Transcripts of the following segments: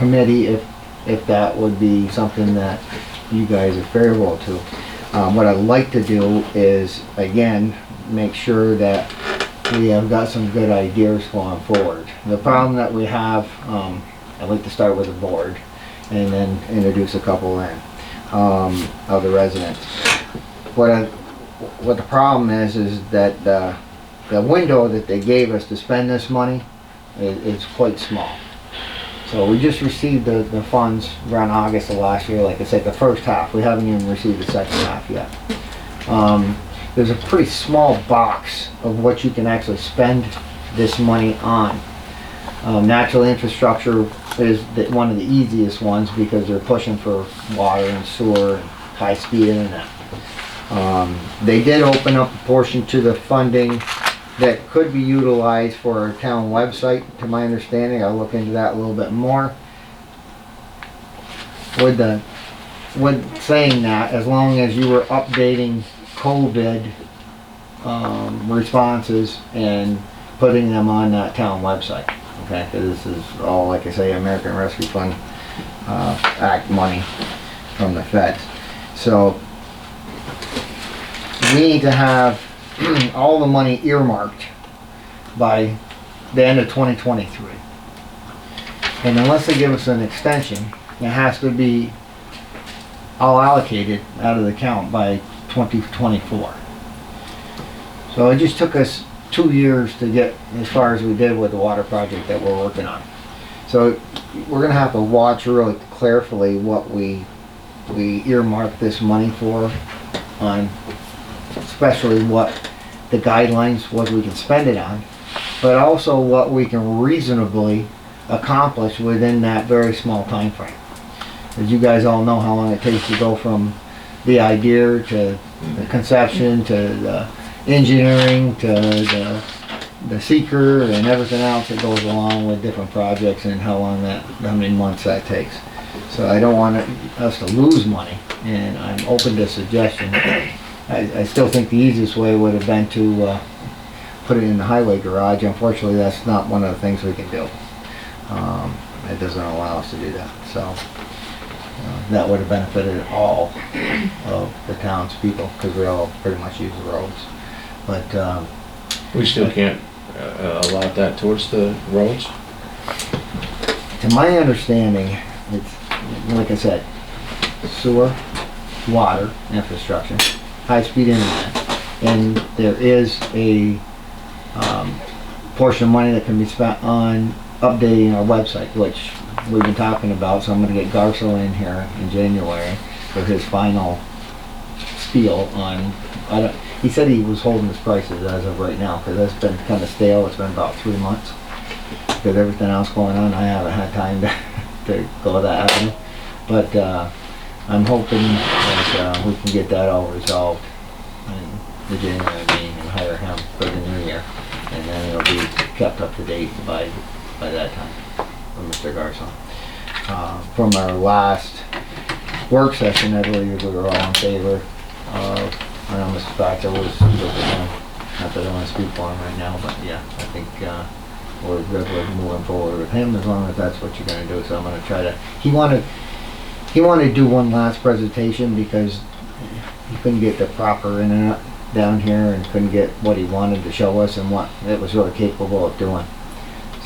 committee if that would be something that you guys are favorable to. What I'd like to do is, again, make sure that we have got some good ideas going forward. The problem that we have, I'd like to start with the board and then introduce a couple in of the residents. What the problem is that the window that they gave us to spend this money is quite small. So we just received the funds around August of last year, like I said, the first half. We haven't even received the second half yet. There's a pretty small box of what you can actually spend this money on. Natural infrastructure is one of the easiest ones because they're pushing for water and sewer and high-speed internet. They did open up a portion to the funding that could be utilized for our town website, to my understanding. I'll look into that a little bit more. With saying that, as long as you were updating COVID responses and putting them on that town website, okay? Because this is all, like I say, American Rescue Fund Act money from the feds. So we need to have all the money earmarked by the end of 2023. And unless they give us an extension, it has to be all allocated out of the account by 2024. So it just took us 2 years to get as far as we did with the water project that we're working on. So we're gonna have to watch really carefully what we earmark this money for, on especially what the guidelines, what we can spend it on, but also what we can reasonably accomplish within that very small time frame. As you guys all know how long it takes to go from the idea to the conception to the engineering to the seeker and everything else that goes along with different projects, and how many months that takes. So I don't want us to lose money, and I'm open to suggestions. I still think the easiest way would have been to put it in the highway garage. Unfortunately, that's not one of the things we can do. It doesn't allow us to do that. So that would have benefited all of the townspeople, because we all pretty much use the roads. But we still can't allot that towards the roads? To my understanding, it's, like I said, sewer, water, infrastructure, high-speed internet, and there is a portion of money that can be spent on updating our website, which we've been talking about. So I'm going to get Garso in here in January for his final spiel on. He said he was holding his prices as of right now, because that's been kind of stale. It's been about 3 months because everything else going on. I haven't had time to go that avenue, but I'm hoping that we can get that all resolved in the January meeting and hire him for the new year, and then it'll be kept up to date by that time from Mr. Garson. From our last work session, I believe we were all in favor of, I know Mr. Thatcher was with him. Not that I want to speak for him right now, but yeah, I think we're good with moving forward with him, as long as that's what you're going to do. So I'm going to try to. He wanted to do one last presentation because he couldn't get the proper internet down here and couldn't get what he wanted to show us and what it was really capable of doing.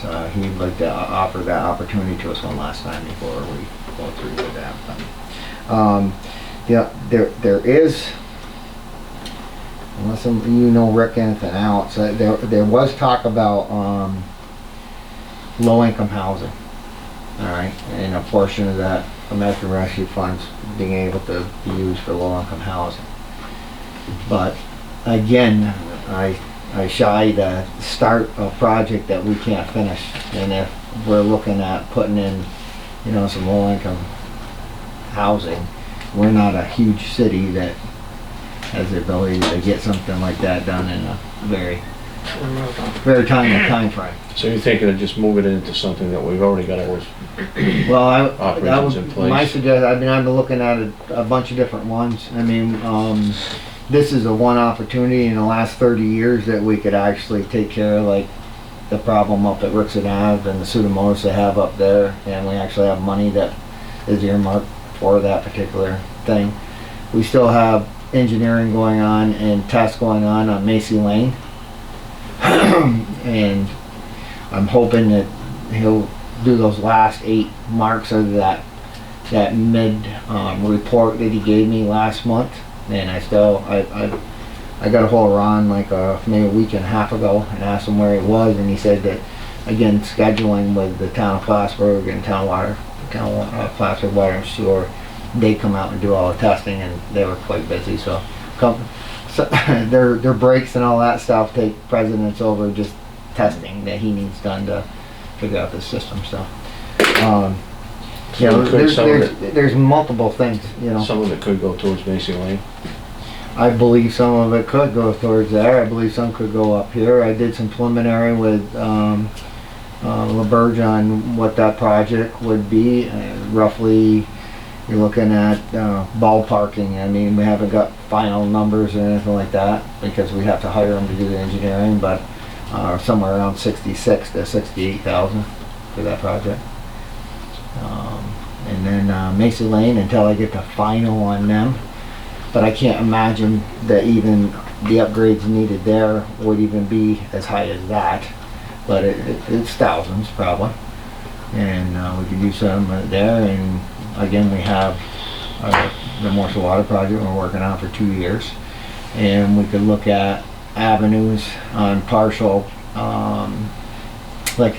So he'd like to offer that opportunity to us one last time before we go through with that. But, yeah, there is, unless you know Rick anything else, there was talk about low-income housing. All right, and a portion of that American Rescue Funds being able to be used for low-income housing. But again, I shy to start a project that we can't finish, and if we're looking at putting in, some low-income housing, we're not a huge city that has the ability to get something like that done in a very timely time frame. So you're thinking of just moving it into something that we've already got our operations in place? My suggestion. I've been looking at a bunch of different ones. I mean, this is a one opportunity in the last 30 years that we could actually take care of, like the problem up at Rixon Ave and the pseudomonas they have up there, and we actually have money that is earmarked for that particular thing. We still have engineering going on and tests going on Macy Lane. And I'm hoping that he'll do those last 8 marks of that mid report that he gave me last month. And I got a hold of Ron like maybe a week and a half ago and asked him where he was, and he said that again scheduling with the town of Plattsburgh and Plattsburgh Water and Sewer, they come out and do all the testing, and they were quite busy. So their breaks and all that stuff take precedence over just testing that he needs done to figure out the system. So there's multiple things, you know. Some of it could go towards Macy Lane. I believe some of it could go towards there. I believe some could go up here. I did some preliminary with LaBerge on what that project would be. Roughly, you're looking at ballparking. I mean, we haven't got final numbers or anything like that because we have to hire them to do the engineering, but somewhere around 66 to 68,000 for that project. And then Macy Lane until I get the final on them. But I can't imagine that even the upgrades needed there would even be as high as that. But it's thousands probably. And we could do some there. And again, we have the Morsel Water project we're working on for 2 years. And we could look at avenues on partial, like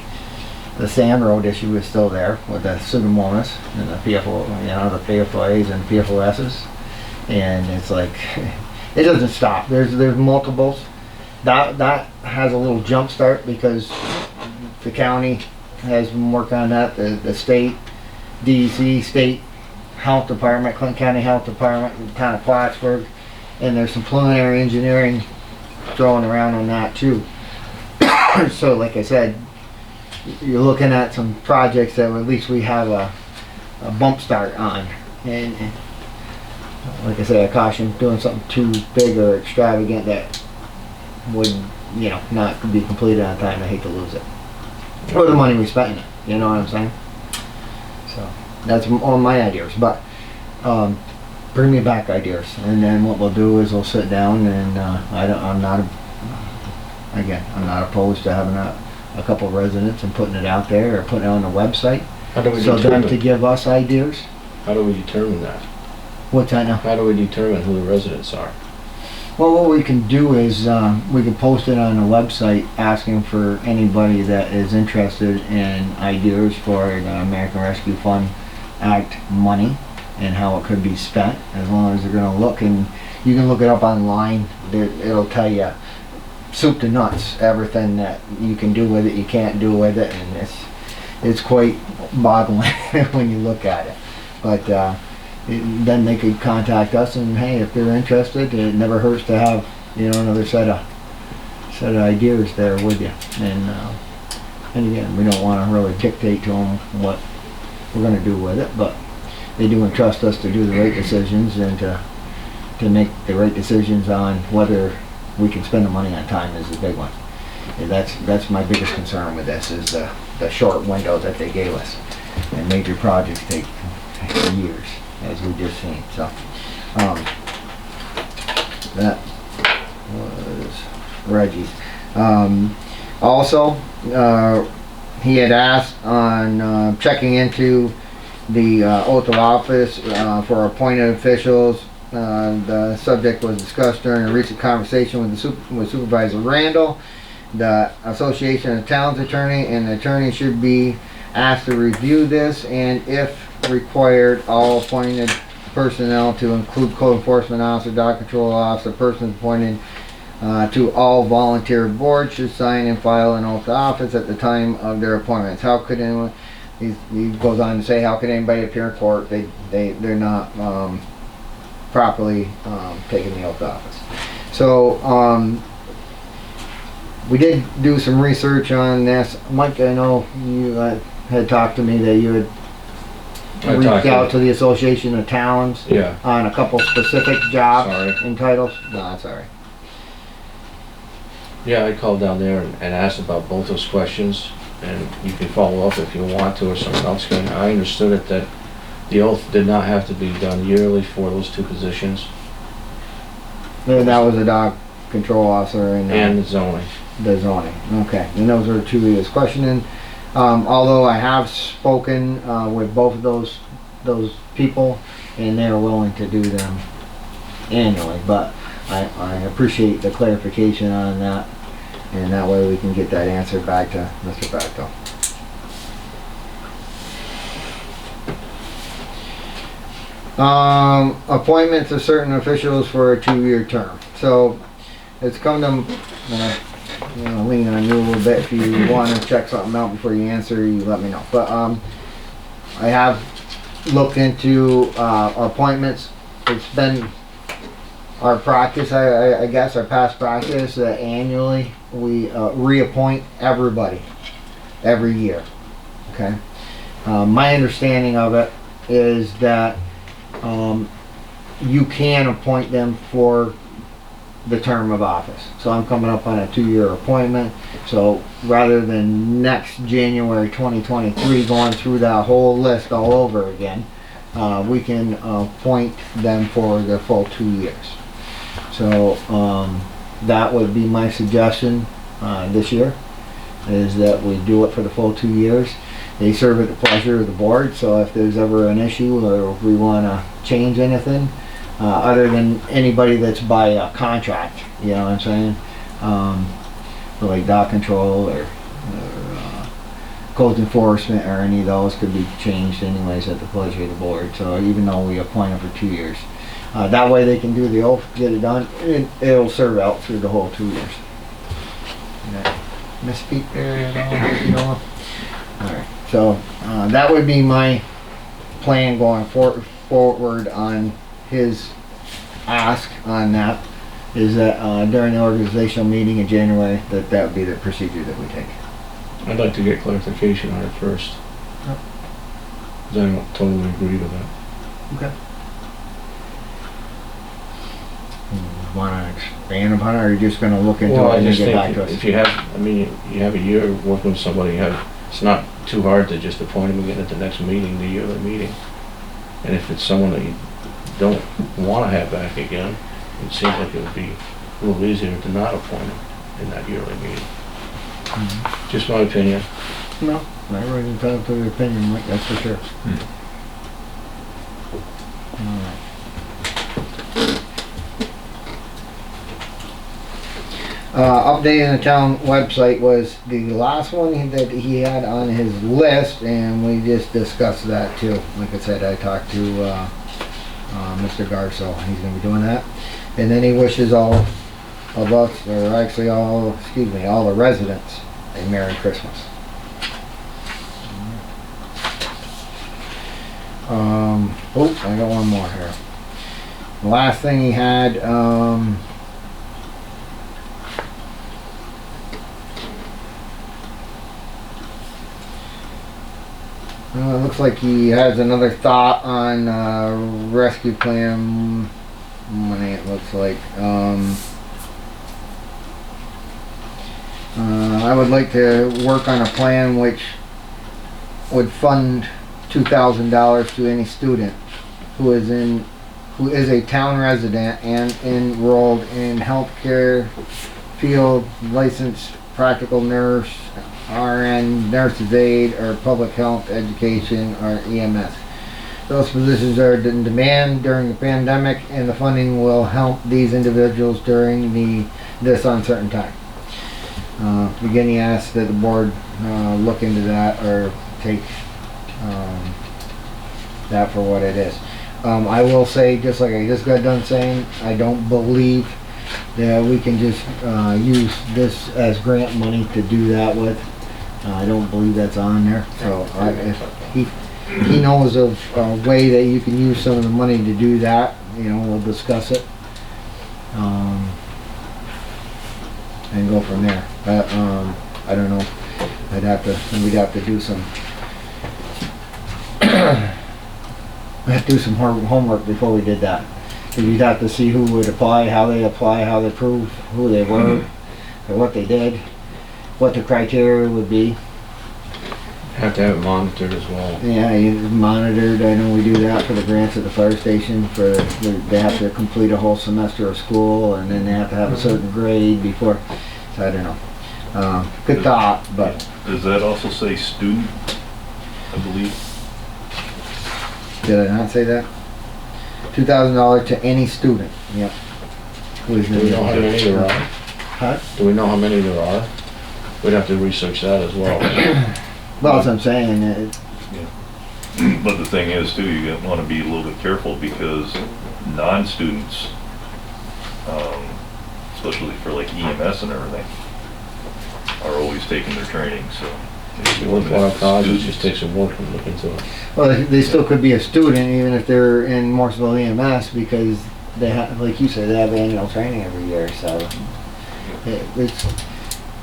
the Sand Road issue is still there with the Pseudomonas and the PFO, you know, the PFOAs and PFOSs. And it's like it doesn't stop. There's multiples. That has a little jump start because the county has been working on that. The state, DEC, state health department, Clinton County Health Department, the town of Plattsburgh, and there's some preliminary engineering throwing around on that too. So like I said, you're looking at some projects that at least we have a bump start on. And like I said, I caution doing something too big or extravagant that would, you know, not be completed on time. I hate to lose it. Or the money we spent in it, you know what I'm saying? So that's all my ideas. But bring me back ideas, and then what we'll do is we'll sit down and I'm not opposed to having a couple of residents and putting it out there or putting it on the website. How do we so determine? them to give us ideas. How do we determine that? What's that now? How do we determine who the residents are? Well, what we can do is we can post it on the website asking for anybody that is interested in ideas for the American Rescue Fund Act money and how it could be spent, as long as they're going to look. And you can look it up online. It'll tell you soup to nuts, everything that you can do with it, you can't do with it, and it's quite boggling when you look at it. But then they could contact us, and hey, if they're interested, it never hurts to have, you know, another set of ideas there with you. And again, we don't want to really dictate to them what we're going to do with it, but they do entrust us to do the right decisions and to make the right decisions on whether we can spend the money on time is the big one. And that's my biggest concern with this, is the short window that they gave us. And major projects take years, as we just seen. So that was Reggie's. Also, he had asked on checking into the oath of office for appointed officials. The subject was discussed during a recent conversation with Supervisor Randall. The Association of Towns Attorney and the attorney should be asked to review this, and if required, all appointed personnel, to include code enforcement officer, dog control officer, persons appointed to all volunteer boards, should sign and file an oath of office at the time of their appointments. How could anyone, he goes on to say, how could anybody appear in court? They're not properly taking the oath of office. So we did do some research on this. Mike, I know you had talked to me that you had reached out to the Association of Towns on a couple specific jobs and titles. No, that's all right. Yeah, I called down there and asked about both those questions, and you can follow up if you want to, or someone else can. I understood it that the oath did not have to be done yearly for those two positions, And that was a dog control officer and and the zoning. the zoning. Okay, and those are two he was questioning. Although I have spoken with both of those people, and they're willing to do them annually, but I appreciate the clarification on that, and that way we can get that answer back to Mr. Facto. Appointments of certain officials for a 2-year term. So it's come to, lean on you a little bit. If you want to check something out before you answer, you let me know. But I have looked into appointments. It's been our practice, I guess, our past practice, that annually we reappoint everybody every year. Okay. My understanding of it is that you can appoint them for the term of office. So I'm coming up on a 2-year appointment. So rather than next January 2023 going through that whole list all over again, we can appoint them for the full 2 years. So that would be my suggestion this year, is that we do it for the full 2 years. They serve at the pleasure of the board, so if there's ever an issue or if we want to change anything, other than anybody that's by a contract, you know what I'm saying? Like dog control or code enforcement or any of those could be changed anyways at the pleasure of the board. So even though we appoint them for 2 years, that way they can do the oath, get it done, and it'll serve out through the whole 2 years. Misspeak there at all, you know? Alright, so that would be my plan going forward on his ask on that, is that during the organizational meeting in January, that would be the procedure that we take. I'd like to get clarification on it first. Yep. 'Cause I don't totally agree with that. Okay. Want to expand upon it, or are you just going to look into Well, it I and then just get back think to us? if you have, I mean, you have a year working with somebody, it's not too hard to just appoint them again at the next meeting, the yearly meeting. And if it's someone that you don't want to have back again, it seems like it would be a little easier to not appoint them in that yearly meeting. Mhm. Just my opinion. No, everybody's entitled to their opinion, Mike, that's for sure. Alright. Updating the town website was the last one that he had on his list, and we just discussed that too. Like I said, I talked to Mr. Garso, he's gonna be doing that. And then he wishes all of us, or actually all the residents, a Merry Christmas. I got one more here. The last thing he had, it looks like he has another thought on rescue plan money, it looks like. I would like to work on a plan which would fund $2,000 to any student who is a town resident and enrolled in healthcare field, licensed practical nurse, RN, nurse's aide, or public health education, or EMS. Those positions are in demand during the pandemic, and the funding will help these individuals during this uncertain time. Again, he asked that the board look into that or take that for what it is. I will say, just like I just got done saying, I don't believe that we can just use this as grant money to do that with. I don't believe that's on there. So if he knows of a way that you can use some of the money to do that, we'll discuss it and go from there. But I don't know. We'd have to do some homework before we did that. You'd have to see who would apply, how they prove who they were, or what they did, what the criteria would be. Have to have it monitored as well. Yeah, monitored. I know we do that for the grants at the fire station. They have to complete a whole semester of school, and then they have to have a certain grade before. So I don't know. Good thought, but Does that also say student, I believe? did I not say that? $2,000 to any student. Yep. Do we know how many there are? Huh? Do we know how many there are? We'd have to research that as well. Well, as I'm saying, But the thing is too, you want to be a little bit careful because non-students, especially for like EMS and everything, are always taking their training, so. if you limit it to Worthwhile cause, it students- just takes some work to look into it. well, they still could be a student even if they're in Morrisville EMS because they have, like you said, they have annual training every year. So it's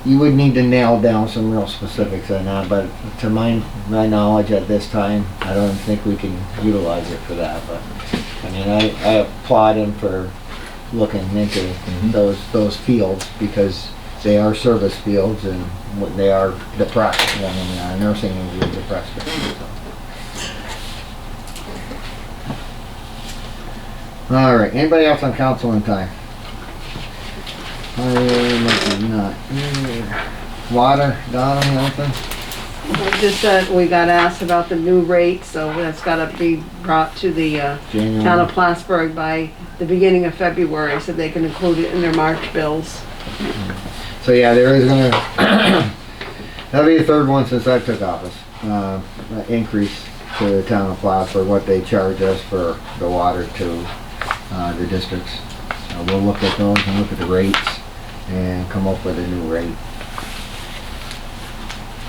you would need to nail down some real specifics on that. But to my knowledge at this time, I don't think we can utilize it for that. But I mean, I applaud him for looking into those fields because they are service fields and they are depressed. I mean, nursing is depressed. All right. Anybody else on council in time? Not. Water, Donna, anything? Just that we got asked about the new rate, so that's gotta be brought to the town January. of Plattsburgh by the beginning of February, so they can include it in their March bills. So yeah, there is gonna that'll be the third one since I took office. Increase to the town of Plattsburgh what they charge us for the water to the districts. So we'll look at those and look at the rates and come up with a new rate.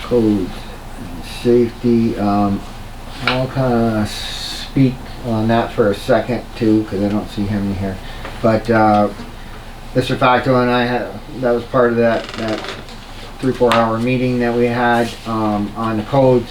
Codes, and safety. I'll kind of speak on that for a second too, because I don't see him here. But Mr. Facto and I that was part of that 3-4 hour meeting that we had on the codes.